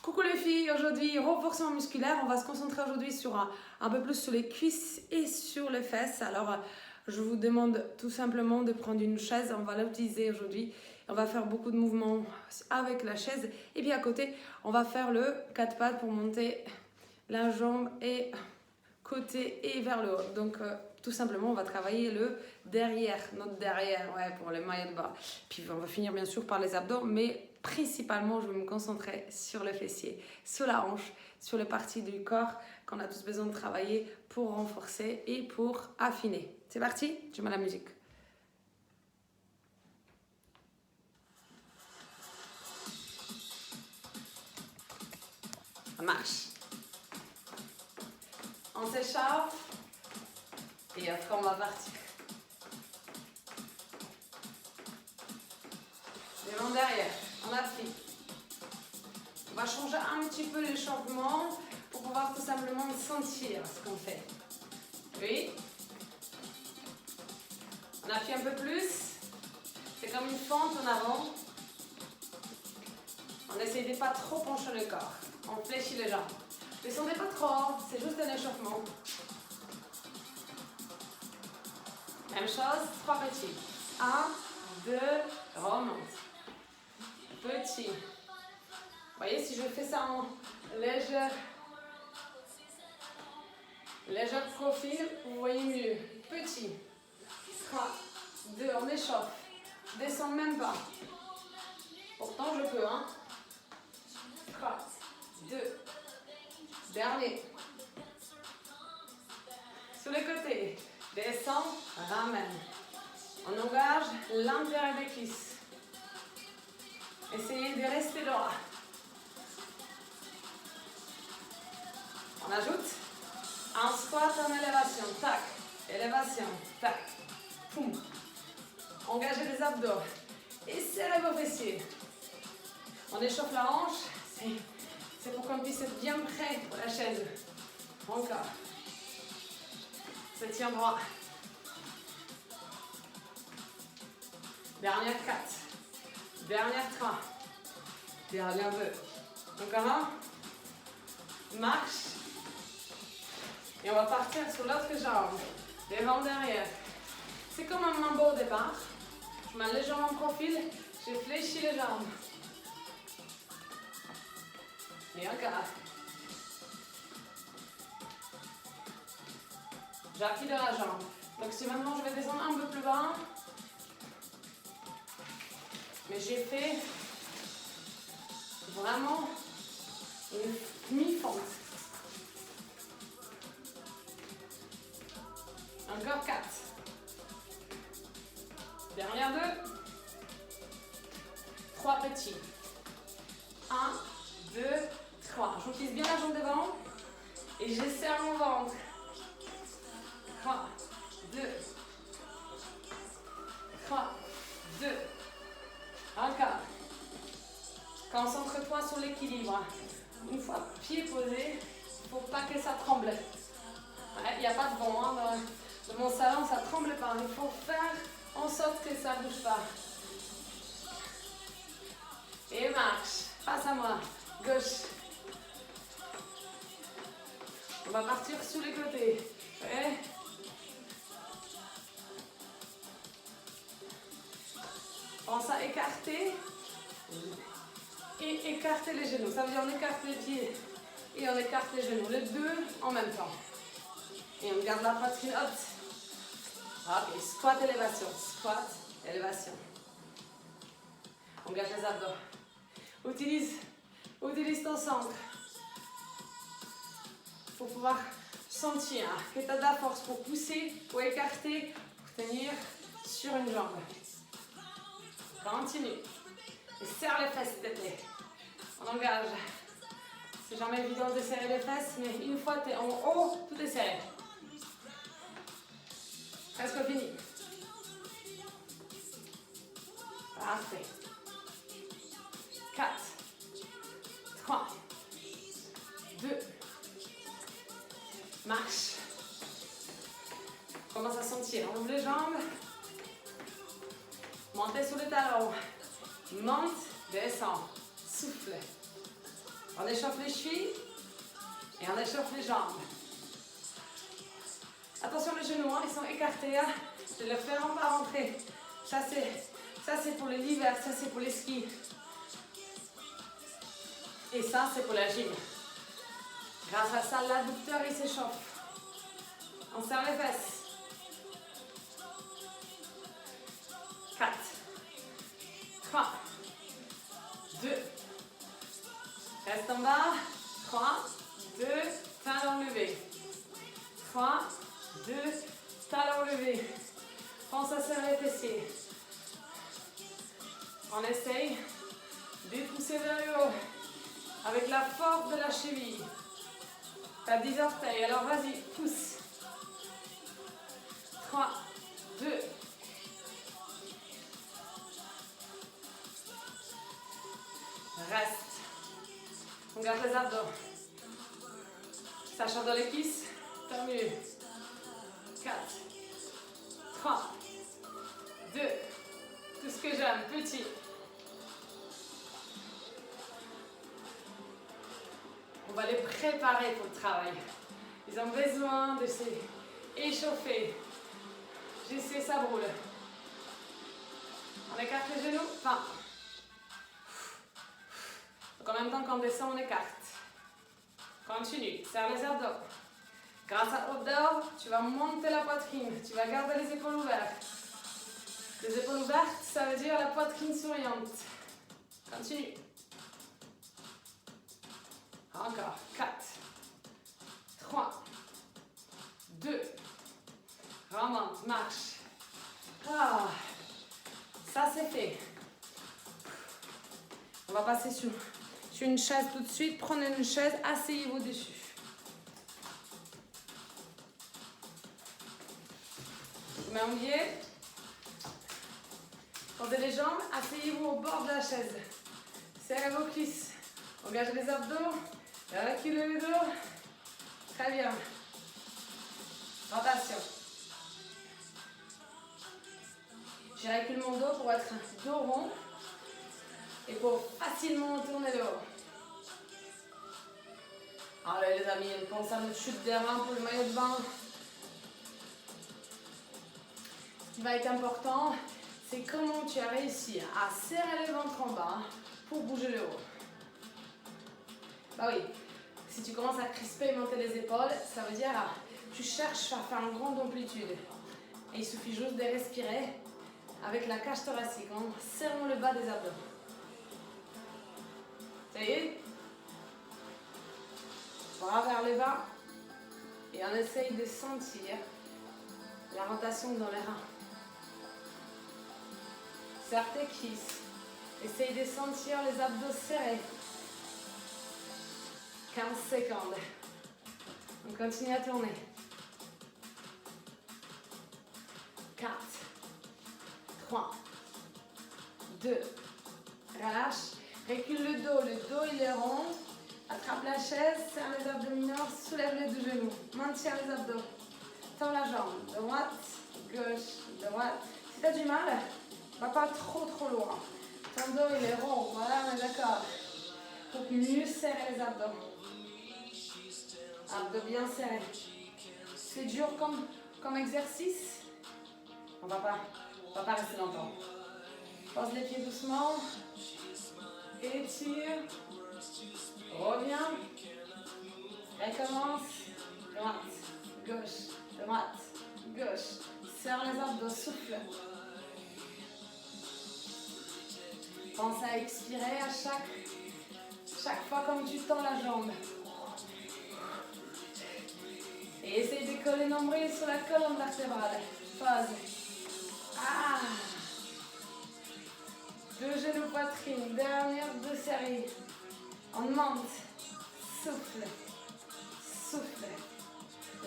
Coucou les filles, aujourd'hui renforcement musculaire, on va se concentrer aujourd'hui sur un peu plus sur les cuisses et sur les fesses. Alors je vous demande tout simplement de prendre une chaise, on va l'utiliser aujourd'hui. On va faire beaucoup de mouvements avec la chaise et puis à côté on va faire le 4 pattes pour monter la jambe et côté et vers le haut. Donc tout simplement on va travailler le derrière, notre derrière, ouais, pour les mailles de bas. Puis on va finir bien sûr par les abdos, mais principalement je vais me concentrer sur le fessier, sur la hanche, sur les parties du corps qu'on a tous besoin de travailler pour renforcer et pour affiner. C'est parti, je mets la musique. Ça marche. On s'échauffe et après on va partir. Devant derrière, on applique. On va changer un petit peu l'échauffement pour pouvoir tout simplement sentir ce qu'on fait. Oui. On appuie un peu plus. C'est comme une fente en avant. On essaye de pas trop pencher le corps. On fléchit les jambes. Ne descendez pas trop, c'est juste un échauffement. Même chose, 3 petits. 1, 2, remonte. Petit. Vous voyez, si je fais ça en légère profil, vous voyez mieux. Petit. 3, 2, on échauffe. Descends même pas. Pourtant, je peux, hein. 3, 2, dernier. Sur les côtés. Descends, ramène. On engage l'intérieur des cuisses. Essayez de rester droit. On ajoute un squat en élévation. Tac, élévation. Tac, poum. Engagez les abdos. Et serrez vos fessiers. On échauffe la hanche. C'est pour qu'on puisse être bien prêt pour la chaise. Encore. Se tient droit. Dernière 4. Dernière 3. Dernière 2. Encore un. Marche. Et on va partir sur l'autre jambe. Devant, derrière. C'est comme un mambo au départ. Je mets légèrement en profil. Je fléchis les jambes. Et encore. J'appuie dans la jambe. Donc si maintenant je vais descendre un peu plus bas. Mais j'ai fait vraiment une mi-fente. Encore 4. Dernière 2. 3 petits. 1, 2, 3. J'utilise bien la jambe devant. Et j'esserre mon ventre. 3, 2. 3, 2. Encore. Concentre-toi sur l'équilibre. Une fois pied posé, il ne faut pas que ça tremble. Il n'y a pas de vent. Hein. Dans mon salon, ça ne tremble pas. Il faut faire en sorte que ça ne bouge pas. Et marche. Face à moi. Gauche. On va partir sur les côtés. Ouais. Pense à écarter et écarter les genoux. Ça veut dire on écarte les pieds et on écarte les genoux. Les deux en même temps. Et on garde la poitrine haute. Ok, squat, élévation. Squat, élévation. On garde les abdos. Utilise ton centre. Il faut pouvoir sentir que tu as de la force pour pousser, pour écarter, pour tenir sur une jambe. Continue. Et serre les fesses, s'il te plaît. On engage. C'est jamais évident de serrer les fesses, mais une fois que tu es en haut, tout est serré. Presque fini. Parfait. 4, 3, 2, marche. Commence à sentir. On ouvre les jambes. Montez sur les talons. Monte, descend. Souffle. On échauffe les chevilles et on échauffe les jambes. Attention les genoux, hein, ils sont écartés. Hein. Je ne les ferai pas rentrer. Ça c'est pour l'hiver, ça c'est pour les skis. Et ça c'est pour la gym. Grâce à ça, l'adducteur il s'échauffe. On serre les fesses. 4, 3, 2, reste en bas, 3, 2, talons levés, 3, 2, talons levés, pense à serrer les fessiers, on essaye de pousser vers le haut, avec la force de la cheville, t'as 10 orteils, alors vas-y, pousse, 3, 2, reste. On garde les abdos. Ça change dans les cuisses. Tant mieux. 4, 3, 2. Tout ce que j'aime. Petit. On va les préparer pour le travail. Ils ont besoin de s'échauffer. Je sais, ça brûle. On écarte les genoux. Enfin. Donc en même temps qu'on descend, on écarte. Continue, serre les abdos. Grâce à l'abdos, tu vas monter la poitrine. Tu vas garder les épaules ouvertes. Les épaules ouvertes, ça veut dire la poitrine souriante. Continue. Encore. 4, 3, 2. Remonte, marche. Ah, ça c'est fait. On va passer sur une chaise tout de suite. Prenez une chaise, asseyez-vous dessus. Mains au pied. Tendez les jambes, asseyez-vous au bord de la chaise. Serrez vos cuisses. Engagez les abdos. Reculez le dos. Très bien. Rotation. Je recule mon dos pour être un dos rond et pour facilement tourner le haut. Allez les amis, on pense à notre chute des reins pour le maillot de bain. Ce qui va être important, c'est comment tu as réussi à serrer le ventre en bas pour bouger le haut. Bah oui, si tu commences à crisper et monter les épaules, ça veut dire que tu cherches à faire une grande amplitude. Et il suffit juste de respirer avec la cage thoracique en serrant le bas des abdos. Ça y est? Bras vers le bas et on essaye de sentir la rotation dans les reins. Serre tes cuisses. Essaye de sentir les abdos serrés. 15 secondes. On continue à tourner. 4, 3, 2, relâche. Recule le dos il est rond. Attrape la chaise, serre les abdominaux, soulève les deux genoux. Maintiens les abdos. Tends la jambe. Droite, gauche, droite. Si tu as du mal, va pas trop loin. Ton dos il est rond, voilà, on est d'accord. Pour mieux serrer les abdos. Abdos bien serrés. C'est dur comme exercice. On va pas rester longtemps. Pose les pieds doucement. Étire. Reviens. Recommence. Droite, gauche. Serre les abdos, souffle. Pense à expirer à chaque fois comme tu tends la jambe. Et essaye de coller le nombril sur la colonne vertébrale. Pause. Ah. Deux genoux poitrine. Dernière deux séries. On monte. Souffle.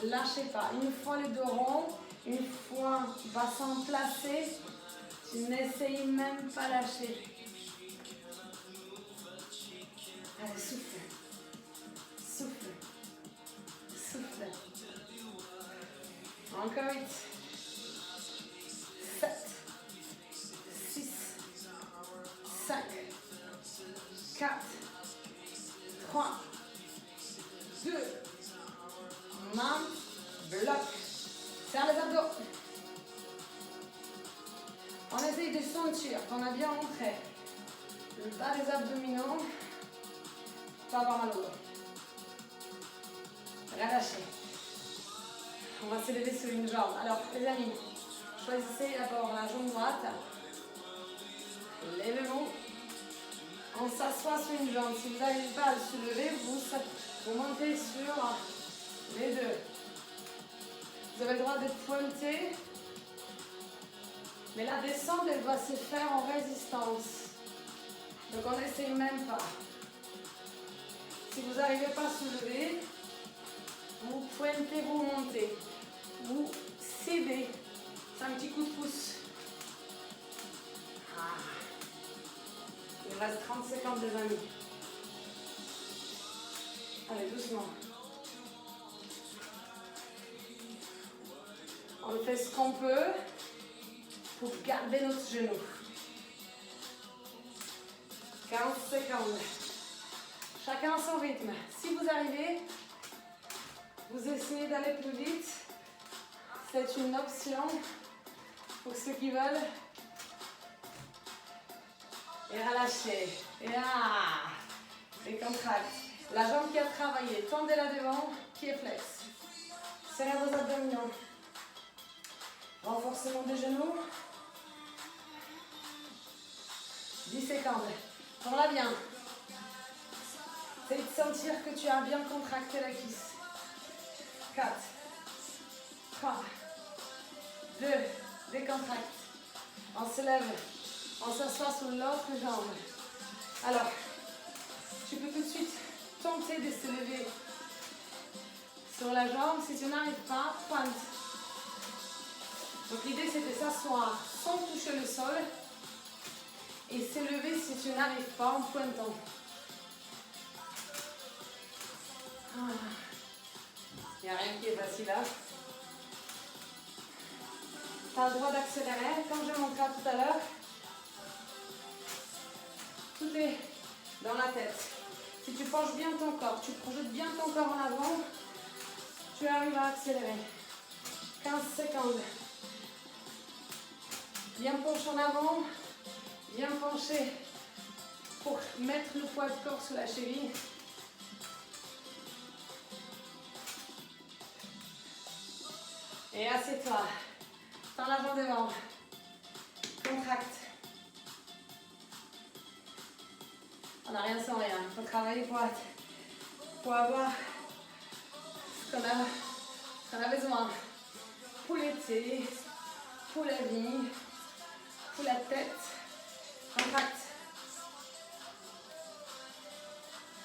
Lâchez pas. Une fois le dos rond, une fois bassin placé, tu n'essayes même pas lâcher. Allez, souffle. Encore 8, 7, 6, 5, 4, 3, 2, main, bloc. Serre les abdos. On essaye de sentir qu'on a bien rentré le bas des abdominaux. Pas avoir mal au dos. Relâchez. On va se lever sur une jambe. Alors, les amis, choisissez d'abord la jambe droite. Levez-vous. On s'assoit sur une jambe. Si vous n'arrivez pas à le soulever, vous montez sur les deux. Vous avez le droit de pointer. Mais la descente, elle doit se faire en résistance. Donc on n'essaye même pas. Si vous n'arrivez pas à soulever, vous pointez, vous montez. Vous cédez. C'est un petit coup de pouce. Ah. Il reste 30 secondes, les amis. Allez, doucement. On fait ce qu'on peut pour garder notre genou. 15 secondes. Chacun à son rythme. Si vous arrivez, vous essayez d'aller plus vite. C'est une option pour ceux qui veulent. Et relâchez. Et ah, décontracte. La jambe qui a travaillé. Tendez-la devant, pied flex. Serrez vos abdominaux. Renforcement des genoux. 10 secondes. Prends-la bien. Essaye de sentir que tu as bien contracté la cuisse. 4, 3, 2, décontracte. On se lève. On s'assoit sur l'autre jambe. Alors, tu peux tout de suite tenter de se lever sur la jambe. Si tu n'arrives pas, pointe. Donc l'idée c'est de s'asseoir sans toucher le sol et s'élever si tu n'arrives pas en pointant. Il n'y a rien qui est facile là. Tu as le droit d'accélérer, comme je montrais tout à l'heure. Tout est dans la tête. Si tu penches bien ton corps, tu projettes bien ton corps en avant, tu arrives à accélérer. 15 secondes. Bien penché en avant, bien penché pour mettre le poids de corps sur la cheville. Et assieds-toi. Tends la jambe devant. Contracte. On n'a rien sans rien. Il faut travailler pour avoir ce qu'on a besoin. Pour l'été, pour la vie, pour la tête. Contracte.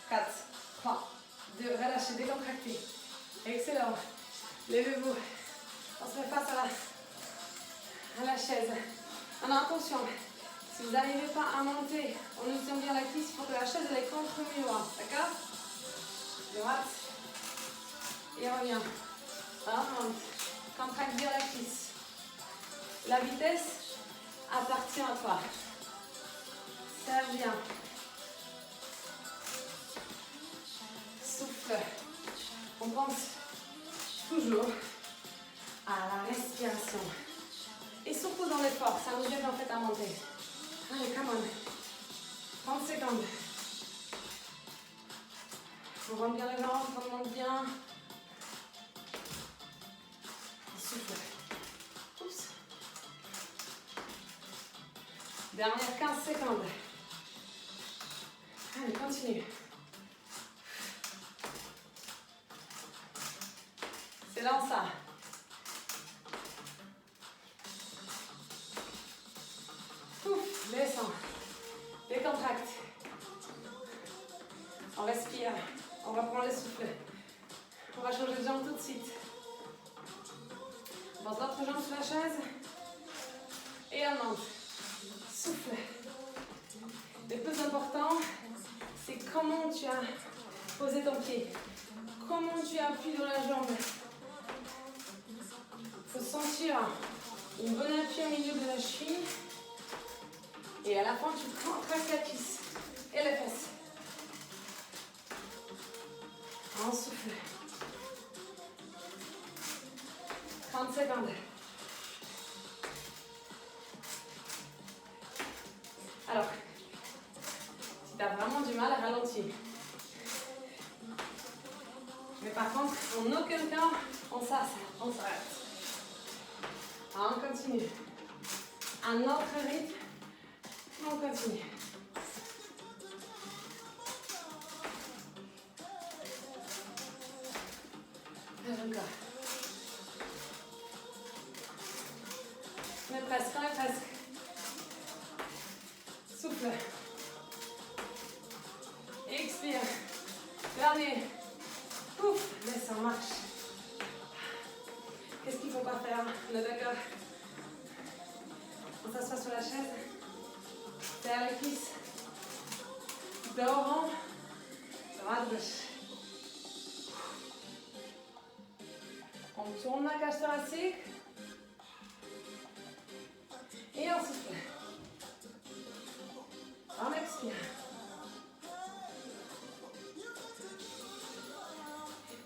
4, 3, 2, relâchez, décontractez. Excellent. Levez-vous. On se met face à la chaise. Alors attention, si vous n'arrivez pas à monter en utilisant bien la cuisse, il faut que la chaise elle est contre le mur. D'accord? Droite. Et on revient. On monte. Contracte bien la cuisse. La vitesse appartient à toi. Ça vient. Souffle. On pense toujours à la respiration. Et surtout dans l'effort, ça nous aide en fait à monter. Allez, come on. 30 secondes. On rentre bien les jambes, on monte bien. Souffle. Oups. Dernière 15 secondes. Allez, continue. C'est dans ça. Ouf, descend. Décontracte. On respire. On va prendre le souffle. On va changer de jambe tout de suite. On pose l'autre jambe sur la chaise. Et on monte. Souffle. Le plus important, c'est comment tu as posé ton pied. Comment tu appuies dans la jambe. Il faut sentir une bonne appui au milieu de la cheville. Et à la fin, tu contractes la cuisse et les fesses. On souffle. 30 secondes. Alors, si tu as vraiment du mal, ralentis. Mais par contre, en aucun cas, on s'arrête. On continue. Un autre rythme, on continue. Encore. On est presque. Souffle. Expire. Dernier. Ouf, descend, marche. Qu'est-ce qu'il ne faut pas faire? On est d'accord? On s'assoit sur la chaise. Derrière les cuisses. Dos rond. Droite, gauche. On tourne la cage thoracique. Et on souffle. On expire.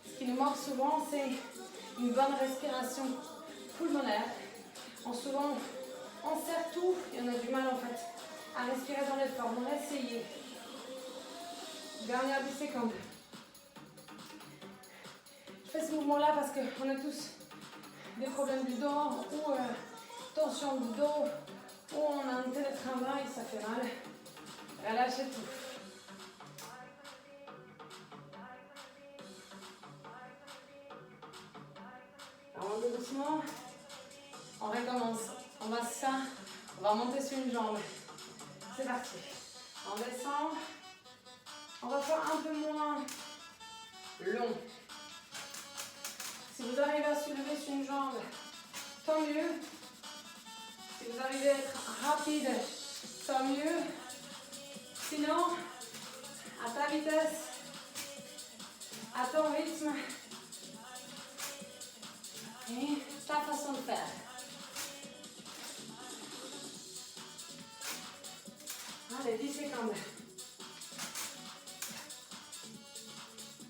Ce qui nous manque souvent, c'est une bonne respiration pulmonaire. On serre tout et on a du mal en fait à respirer dans l'effort. On va essayer. Dernière 10 secondes. Je fais ce mouvement-là parce qu'on a tous des problèmes du dos ou tension du dos ou on a un télétravail, ça fait mal. Relâchez tout. Alors doucement, on recommence. On va monter sur une jambe. C'est parti. On descend. On va faire un peu moins long. Si vous arrivez à soulever sur une jambe, tant mieux. Si vous arrivez à être rapide, tant mieux. Sinon, à ta vitesse, à ton rythme et ta façon de faire. Allez, 10 secondes.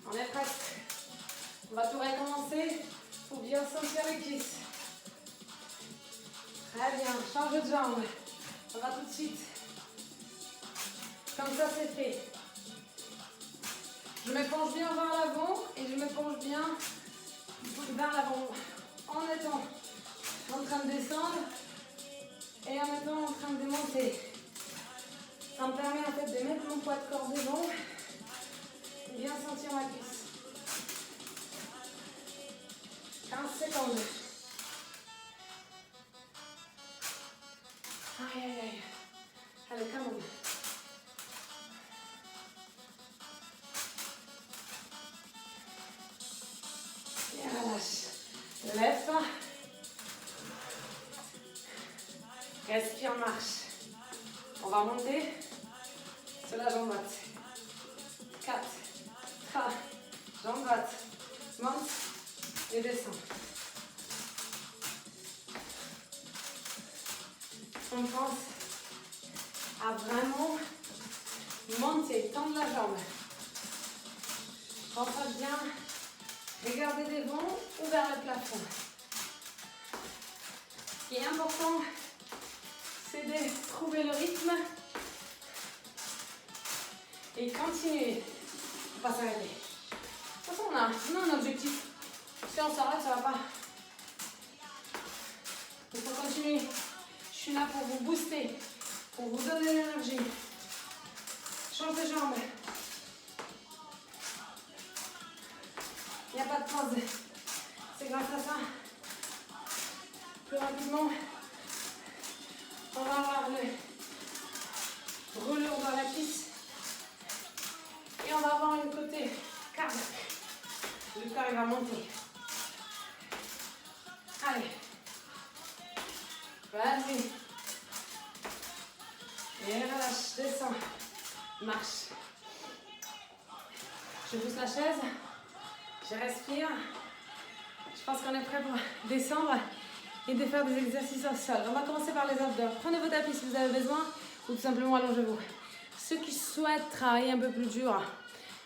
On est presque. On va tout recommencer pour bien sentir les cuisses. Très bien, change de jambe. On va tout de suite. Comme ça, c'est fait. Je me penche bien vers l'avant et je me penche bien vers l'avant en étant en train de descendre et en étant en train de monter. Ça me permet en fait de mettre mon poids de corps devant et bien sentir ma cuisse. 15 secondes. Aïe, aïe, aïe. Allez, come on. Et relâche. Lève-toi. Respire, marche. On va monter sur la jambe droite. 4, 3, jambe droite. Monte et descend. On pense à vraiment monter, tendre la jambe. Pense à bien regarder devant ou vers le plafond. Ce qui est important, c'est de trouver le rythme et continuer. Il ne faut pas s'arrêter. De toute façon, on a un objectif. Si on s'arrête, ça ne va pas. Il faut continuer. Je suis là pour vous booster, pour vous donner l'énergie. Change de jambe. Il n'y a pas de pause. C'est grâce à ça. Plus rapidement, on va avoir le relure dans la cuisse. Et on va avoir une côté cardiaque. Le corps il va monter. Allez. Vas-y. Et relâche, descends. Marche. Je pousse la chaise. Je respire. Je pense qu'on est prêt pour descendre et de faire des exercices au sol. On va commencer par les abdos. Prenez vos tapis si vous avez besoin ou tout simplement allongez-vous. Ceux qui souhaitent travailler un peu plus dur,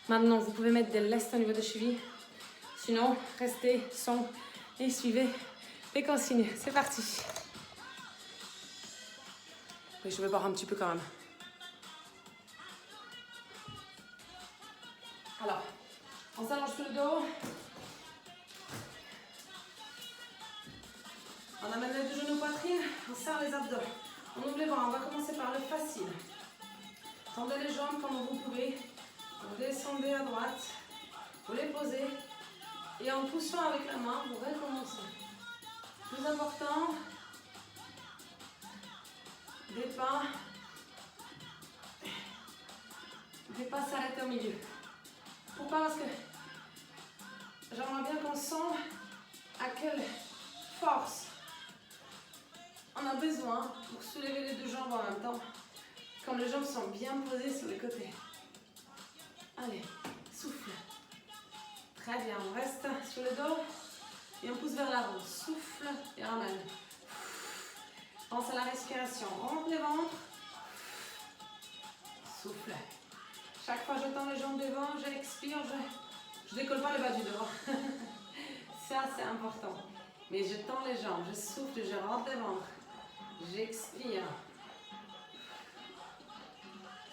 Maintenant, vous pouvez mettre des lestes au niveau des chevilles. Sinon, restez sans et suivez les consignes. C'est parti. Oui, je vais boire un petit peu quand même. Alors, on s'allonge sur le dos. On amène les deux genoux poitrine, on serre les abdos. On ouvre les bras, on va commencer par le facile. Tendez les jambes comme vous pouvez. Vous descendez à droite. Vous les posez. Et en poussant avec la main, vous recommencez. Plus important, des pas s'arrêter au milieu. Pourquoi? Parce que j'aimerais bien qu'on sente à quelle force on a besoin pour soulever les deux jambes en même temps, quand les jambes sont bien posées sur les côtés. Allez, souffle. Très bien, on reste sur le dos et on pousse vers l'avant. Souffle et ramène. Pense à la respiration. Rentre les ventres. Souffle. Chaque fois que je tends les jambes devant, j'expire, je décolle pas le bas du dos. Ça, c'est important. Mais je tends les jambes, je souffle, je rentre les ventres. J'expire.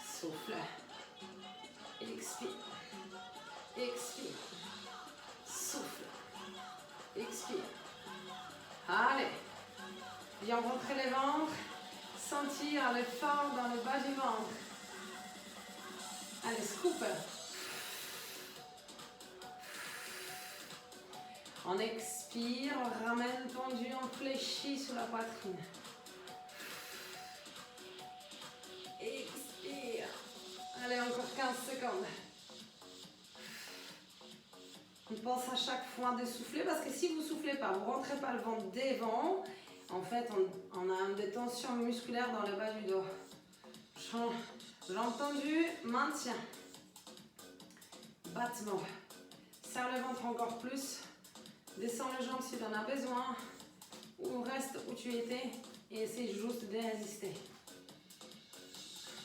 Souffle. Expire. Expire. Souffle. Expire. Allez. Bien rentrer les ventres. Sentir l'effort dans le bas du ventre. Allez, scoop. On expire, on ramène tendu, on fléchit sur la poitrine. Expire. Allez, encore 15 secondes. On pense à chaque fois de souffler parce que si vous ne soufflez pas, vous ne rentrez pas le ventre devant, en fait, on a des tensions musculaires dans le bas du dos. Jambes tendues, maintien. Battement. Serre le ventre encore plus. Descends les jambes si tu en as besoin. Ou reste où tu étais et essaie juste de résister.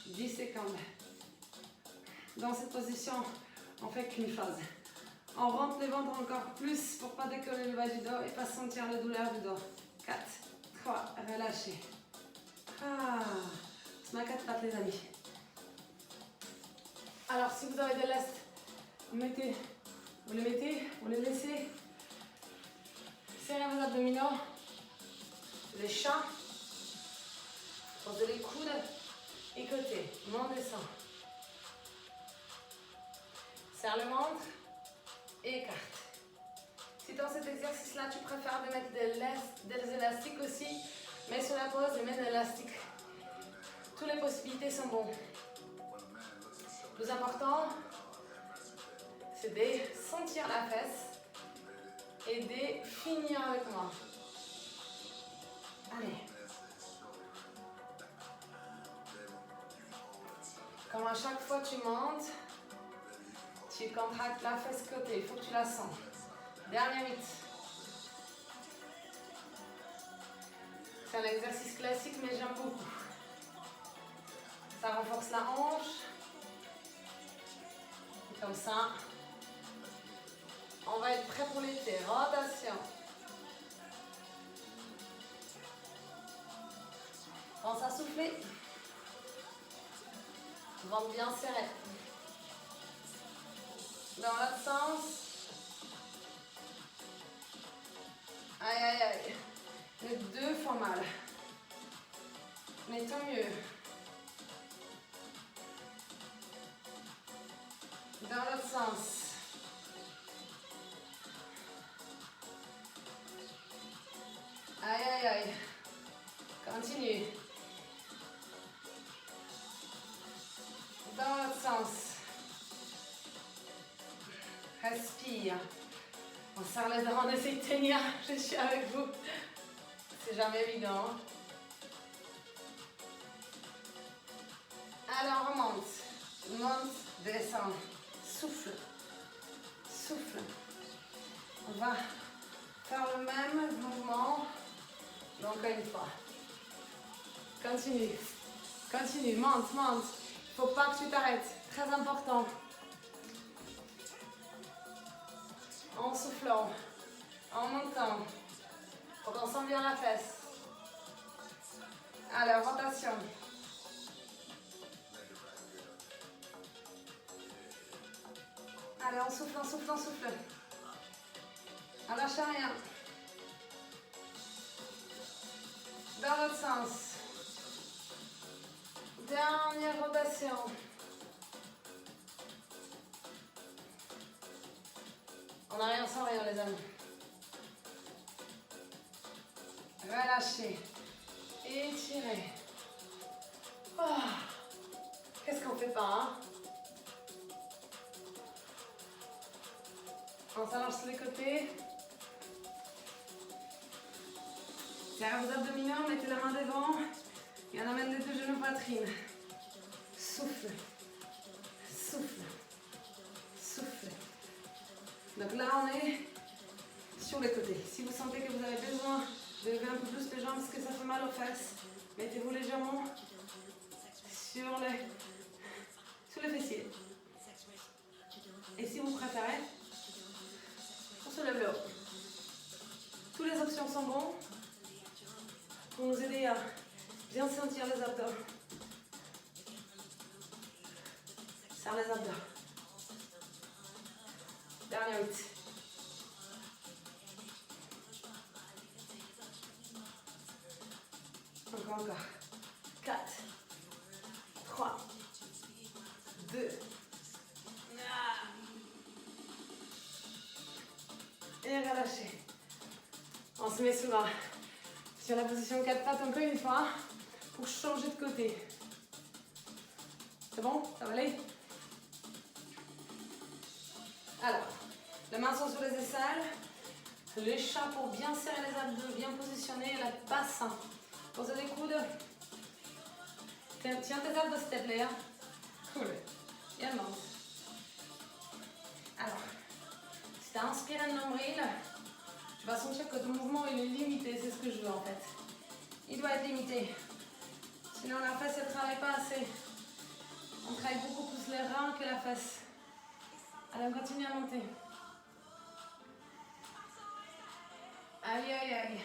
10 secondes. Dans cette position, on fait qu'une chose. On rentre le ventre encore plus pour ne pas décoller le bas du dos et pas sentir la douleur du dos. 4, 3, relâchez. C'est ma 4 pattes les amis. Alors si vous avez des lestes, vous les mettez, vous les laissez. Serrez vos abdominaux. Les chats. Posez les coudes. Et côté. Monte, descend. Serre le ventre. Écarte. Si dans cet exercice-là, tu préfères de mettre des élastiques aussi, mets sur la pause et mets de l'élastique. Toutes les possibilités sont bonnes. Le plus important, c'est de sentir la fesse et de finir avec moi. Allez. Comme à chaque fois que tu montes, tu contractes la fesse côté, il faut que tu la sens. Dernière 8. C'est un exercice classique, mais j'aime beaucoup. Ça renforce la hanche. Et comme ça, on va être prêt pour l'été. Rotation. Pense à souffler. Ventre bien serré. Dans l'autre sens. Aïe, aïe, aïe. Les deux font mal. Mais tant mieux. Dans l'autre sens. Aïe, aïe, aïe. Continue. Dans l'autre sens. Respire. On serre les dents, on essaie de tenir. Je suis avec vous. C'est jamais évident. Alors on monte. Monte, descend. Souffle. Souffle. On va faire le même mouvement. Donc une fois. Continue. Continue. Monte, monte. Il ne faut pas que tu t'arrêtes. Très important. soufflant, en montant, pour qu'on sente bien la fesse. Allez, en rotation. Allez, on souffle, on souffle, on souffle. On lâche rien. Dans l'autre sens. Dernière rotation. On n'a rien sans rien, les amis. Relâchez. Étirez. Oh. Qu'est-ce qu'on fait pas, hein? On s'allonge sur les côtés. Serrez vos abdominaux, mettez la main devant. Et on amène les deux genoux poitrine. Souffle. Souffle. Souffle. Donc là, on est sur les côtés. Si vous sentez que vous avez besoin de lever un peu plus les jambes parce que ça fait mal aux fesses, mettez-vous légèrement sur les fessiers. Et si vous préférez, on se lève le haut. Toutes les options sont bonnes pour nous aider à bien sentir les abdos. Serre les abdos. Dernier 8. Encore. 4, 3, 2. Et relâchez. On se met sur la position 4 pattes encore une fois pour changer de côté. C'est bon? Ça va aller? Alors, les mains sont sur les aisselles. Les chats pour bien serrer les abdos, bien positionner le bassin. Posez les coudes. Tiens tes abdos s'il te plaît. Hein? Cool. Bien monte. Alors, si tu as inspiré le nombril, tu vas sentir que ton mouvement il est limité. C'est ce que je veux en fait. Il doit être limité. Sinon la fesse ne travaille pas assez. On travaille beaucoup plus les reins que la fesse. Allez, on continue à monter. Aïe, aïe, aïe.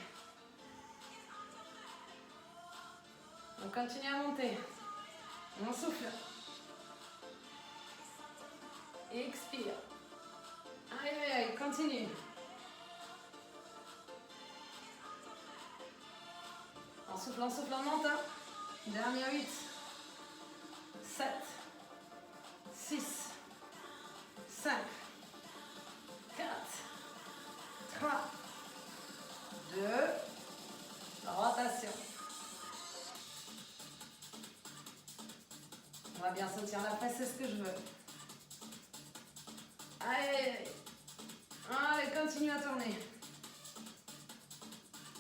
On continue à monter. On souffle. Et expire. Aïe, aïe, aïe, continue. On souffle, on monte. Dernier 8. 7. 6. 5. 4. 3. 2. Rotation. On va bien sentir la fesse, c'est ce que je veux. Allez, allez, continue à tourner.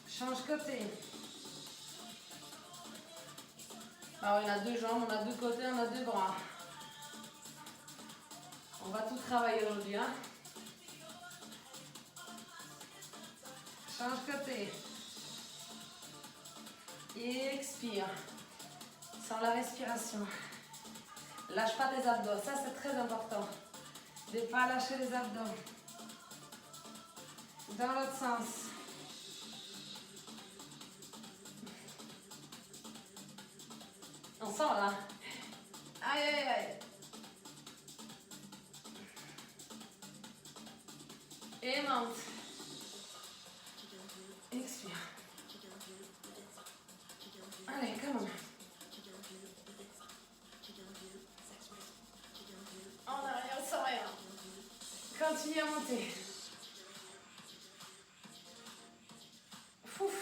Change côté. Alors, on a deux jambes, on a deux côtés, on a deux bras. On va tout travailler aujourd'hui. Hein. Change côté. Et expire. Sans la respiration. Lâche pas tes abdos, ça c'est très important. De ne pas lâcher les abdos. Dans l'autre sens. On sort là. Aïe, aïe, aïe. Et monte. Expire. Allez, come on. En arrière, sans rien. Continue à monter. Fouf.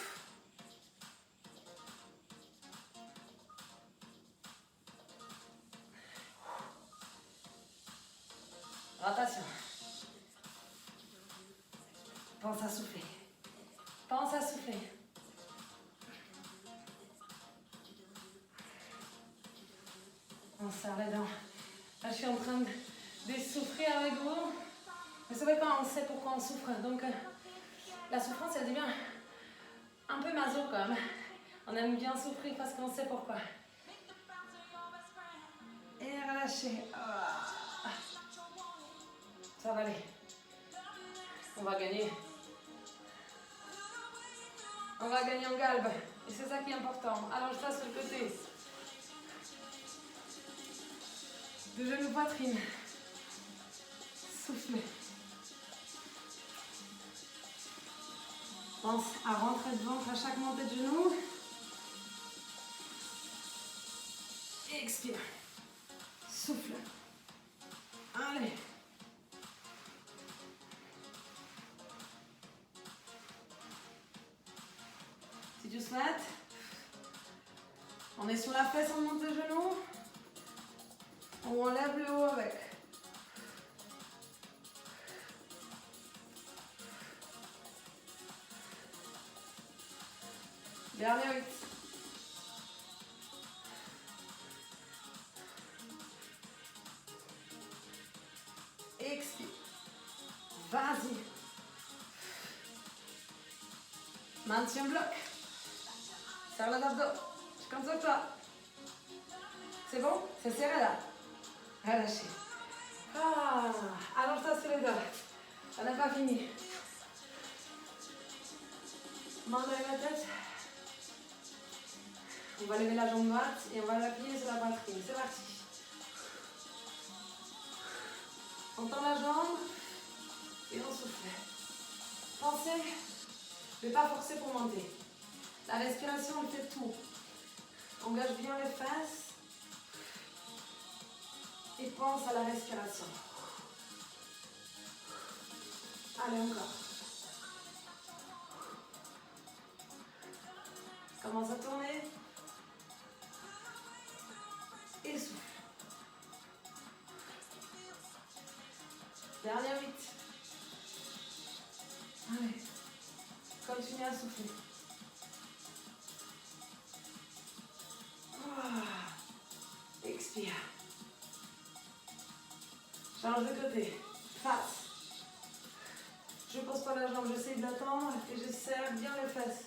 Rotation. Pense à souffler. Pense à souffler. On serre les dents. Là, je suis en train de souffrir avec vous. Vous savez quand on sait pourquoi on souffre. Donc, la souffrance, elle devient un peu maso quand même. On aime bien souffrir parce qu'on sait pourquoi. Et relâchez. Ça va aller. On va gagner. On va gagner en galbe. Et c'est ça qui est important. Allonge-toi sur le côté. De genoux poitrine. Soufflez. Pense à rentrer de ventre à chaque montée de genoux. Expire. Souffle. Allez. Si tu souhaites, on est sur la fesse en monte de genoux. On lève le haut avec. Dernier 8. Expire. Vas-y. Maintiens le bloc. Serre les abdos. Je compte sur toi. C'est bon? C'est serré là. Relâchez. Ah, allonge-toi sur les doigts. On n'a pas fini. Main derrière la tête. On va lever la jambe droite et on va l'appuyer sur la poitrine. C'est parti. On tend la jambe et on souffle. Pensez ne pas forcer pour monter. La respiration, elle fait tout. Engage bien les fesses et pense à la respiration. Allez, encore. Commence à tourner. Et souffle. Dernière 8. Allez. Continue à souffler. Expire. Change de côté. Face. Je ne pose pas la jambe, j'essaie de l'attendre et je serre bien les fesses.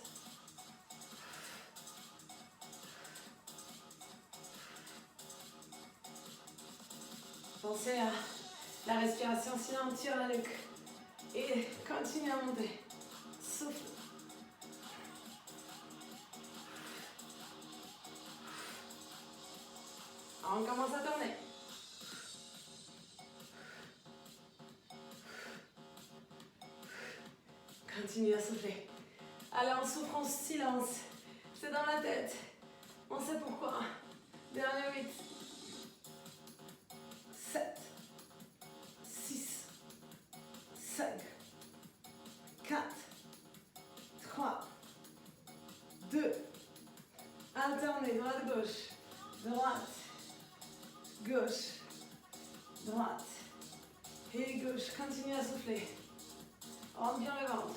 Pensez à la respiration, sinon on tire la nuque. Et continue à monter. Souffle. On commence à tourner. Continue à souffler. Allez, on souffle en silence. C'est dans la tête. On sait pourquoi. Dernier 8. 7. 6. 5. 4. 3. 2. Alternez, droite-gauche. Droite. Gauche. Droite. Et gauche. Continue à souffler. Rentre bien le ventre.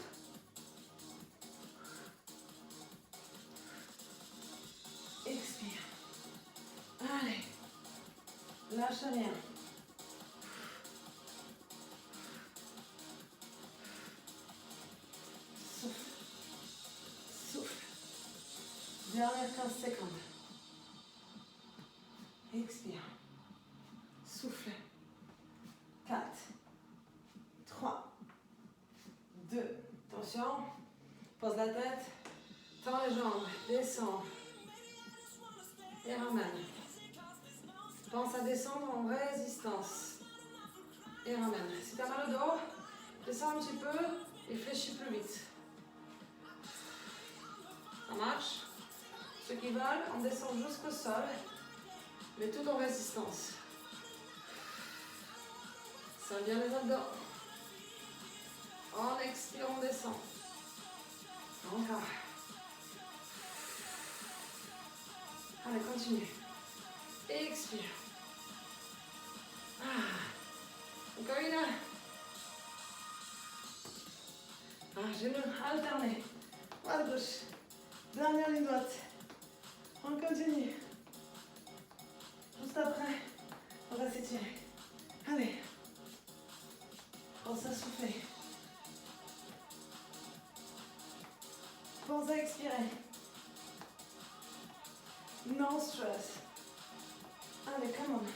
Expire. Allez. Lâche rien. Souffle. Souffle. Dernière 15 secondes. Expire. Souffle. 4. 3. 2. Attention. Pose la tête. Tends les jambes. Descends. Et ramène. Pense à descendre en résistance. Et ramène. Si tu as mal au dos, descends un petit peu et fléchis plus vite. Ça marche. Ceux qui veulent, on descend jusqu'au sol, mais tout en résistance. Serre bien les abdos. On expire, on descend. Encore. Allez, continue. Expire. Encore une. Genoux alternés. Droite, gauche. Dernière ligne droite. On continue. Juste après, on va s'étirer. Allez. Pense à souffler. Pense à expirer. No stress. Allez, come on.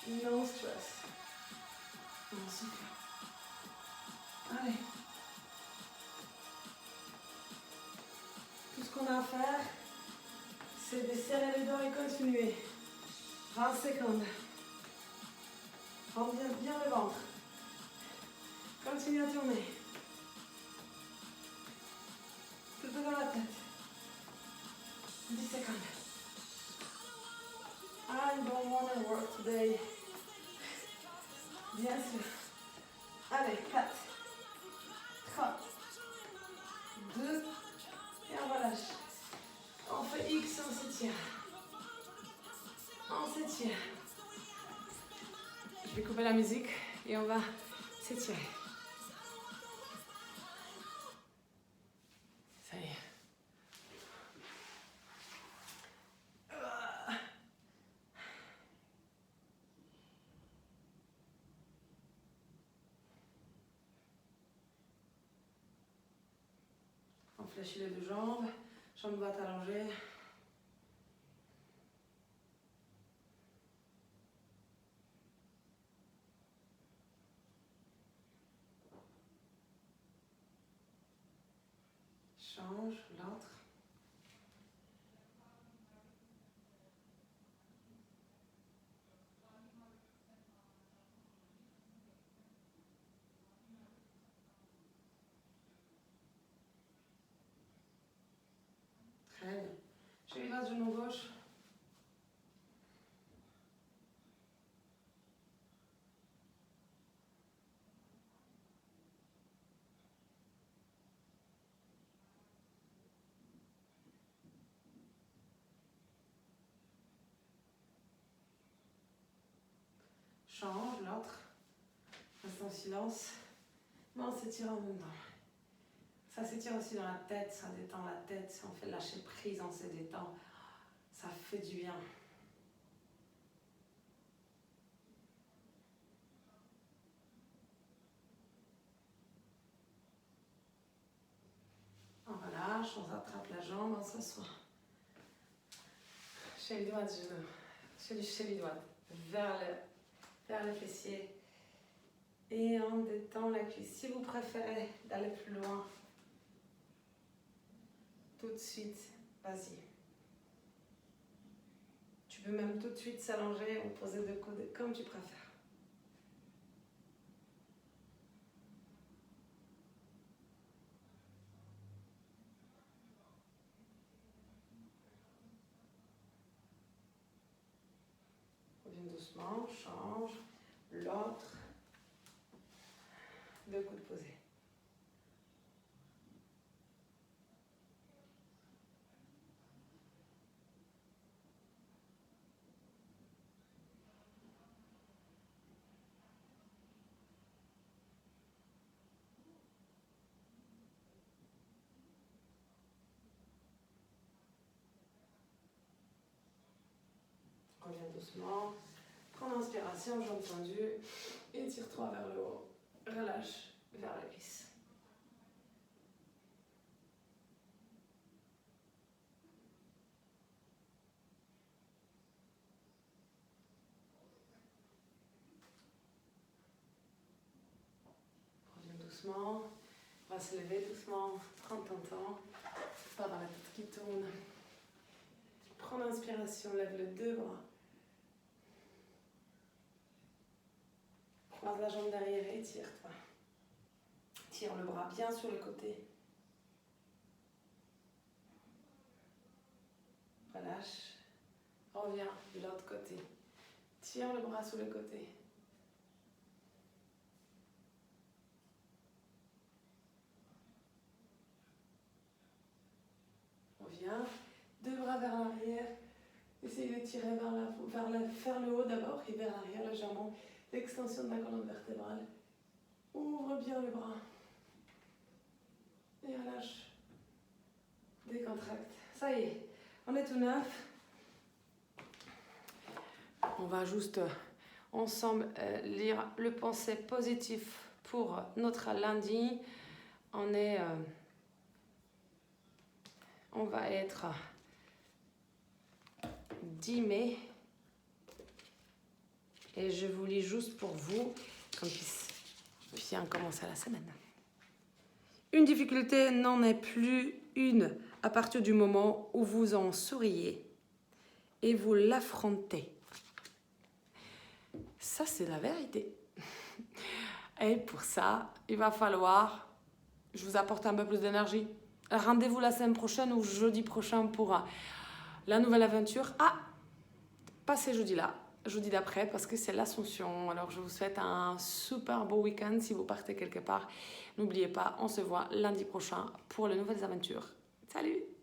No stress. On souffle. Allez. Tout ce qu'on a à faire, c'est de serrer les dents et continuer. 20 secondes. Rends bien le ventre. Continue à tourner. Tout dans la tête. 10 secondes. I don't want to work today. Bien sûr. Allez, 4, 3, 2, et on relâche. On fait X, on s'étire. On s'étire. Je vais couper la musique et on va s'étirer. Ça y est. On fléchit les deux jambes, jambes droite allongée. Change l'autre. Très bien. Cheville droite, genou gauche. Change l'autre. Reste en silence. Mais on s'étire en même temps. Ça s'étire aussi dans la tête, ça détend la tête. Si on fait lâcher prise, on se détend. Ça fait du bien. On relâche, on attrape la jambe, on s'assoit. Cheville droite, genou. Cheville droite. Vers le fessier. Et on détend la cuisse. Si vous préférez d'aller plus loin, tout de suite, vas-y. Tu peux même tout de suite s'allonger ou poser de coudes comme tu préfères. Reviens doucement, change. L'autre. Deux coudes posés. Reviens doucement. Prends l'inspiration, jambes tendues. Étire-toi vers le haut. Relâche vers la cuisse. Reviens doucement. On va se lever doucement. Prends ton temps. Pas dans la tête qui tourne. Prends l'inspiration, lève les deux bras. Croise la jambe derrière et étire-toi. Tire le bras bien sur le côté. Relâche. Reviens de l'autre côté. Tire le bras sur le côté. Reviens. Deux bras vers l'arrière. Essayez de tirer vers le haut d'abord et vers l'arrière légèrement. L'extension de la colonne vertébrale. Ouvre bien le bras. Et relâche. Décontracte. Ça y est, on est tout neuf. On va juste ensemble lire le pensée positif pour notre lundi. On va être 10 mai. Et je vous lis juste pour vous. qu'on puisse bien commencer la semaine. Une difficulté n'en est plus une à partir du moment où vous en souriez et vous l'affrontez. Ça, c'est la vérité. Et pour ça, il va falloir, je vous apporte un peu plus d'énergie. Rendez-vous la semaine prochaine ou jeudi prochain pour la nouvelle aventure. Ah, pas ce jeudi-là, jeudi d'après, parce que c'est l'Ascension. Alors, je vous souhaite un super beau week-end si vous partez quelque part. N'oubliez pas, on se voit lundi prochain pour les nouvelles aventures. Salut!